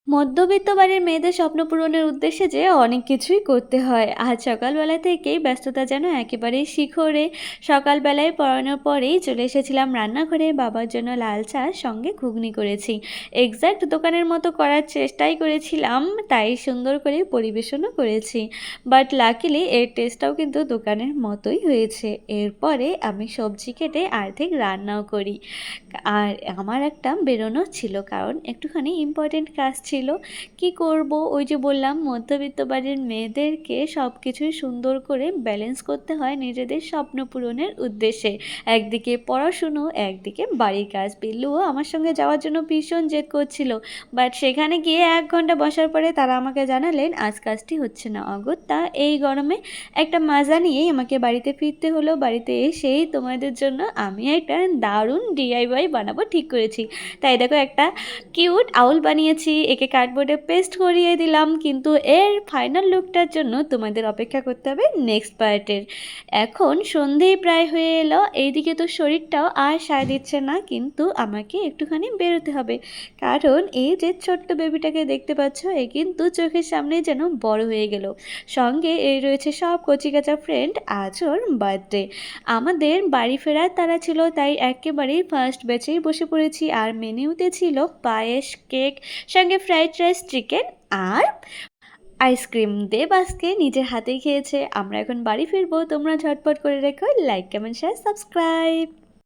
মধ্যবিত্ত বাড়ির মেয়েদের স্বপ্ন পূরণের উদ্দেশ্যে যে অনেক কিছুই করতে হয়। আজ সকালবেলা থেকেই ব্যস্ততা যেন একেবারেই শিখরে। সকালবেলায় পড়ানোর পরেই চলে এসেছিলাম রান্নাঘরে। বাবার জন্য লাল চা সঙ্গে ঘুগনি করেছি। এক্স্যাক্ট দোকানের মতো করার চেষ্টাই করেছিলাম, তাই সুন্দর করে পরিবেশনও করেছি। বাট লাকিলি এর টেস্টটাও কিন্তু দোকানের মতোই হয়েছে। এরপরে আমি সবজি কেটে অর্ধেক রান্নাও করি। আর আমার একটা বেরোনো ছিল, কারণ একটুখানি ইম্পর্টেন্ট কাজ ছিল। কি করব, ওই যে বললাম মধ্যবিত্ত বাড়ির মেয়েদেরকে সব কিছুই সুন্দর করে ব্যালেন্স করতে হয় নিজেদের স্বপ্ন পূরণের উদ্দেশ্যে। একদিকে পড়াশুনো, একদিকে বাড়ির কাজ। পিল্লুও আমার সঙ্গে যাওয়ার জন্য ভীষণ জেদ করছিল, বাট সেখানে গিয়ে 1 ঘন্টা বসার পরে তারা আমাকে জানালেন আজ কাজটি হচ্ছে না। অগত্যা এই গরমে একটা মাজা নিয়েই আমাকে বাড়িতে ফিরতে হলো। বাড়িতে এসেই তোমাদের জন্য আমি একটা দারুণ ডিআইওয়াই বানাবো ঠিক করেছি। তাই দেখো, একটা কিউট আউল বানিয়েছি, একে কার্ডবোর্ডে পেস্ট করিয়ে দিলাম। কিন্তু এর ফাইনাল লুকটার জন্য তোমাদের অপেক্ষা করতে হবে নেক্সট পার্টের। এখন সন্ধেই প্রায় হয়ে এলো, এইদিকে তো শরীরটাও আর সায় দিচ্ছে না, কিন্তু আমাকে একটুখানি বেরোতে হবে। কারণ এই যে ছোট্ট বেবিটাকে দেখতে পাচ্ছ, এ কিন্তু চোখের সামনে যেন বড় হয়ে গেল। সঙ্গে এই রয়েছে সব কচিকাঁচা ফ্রেন্ড, আজ ওর বার্থডে। আমাদের বাড়ি ফেরার তাড়া ছিল, তাই একেবারেই ফার্স্ট ব্যাচেই বসে পড়েছি। আর মেনুতে ছিল পায়েস, কেক, সঙ্গে ফ্রাইড রাইস, চিকেন আর আইসক্রিম। দেব আজকে নিজের হাতেই খেয়েছে। আমরা এখন বাড়ি ফিরবো। তোমরা ঝটপট করে রেখো লাইক, কমেন্ট, শেয়ার, সাবস্ক্রাইব।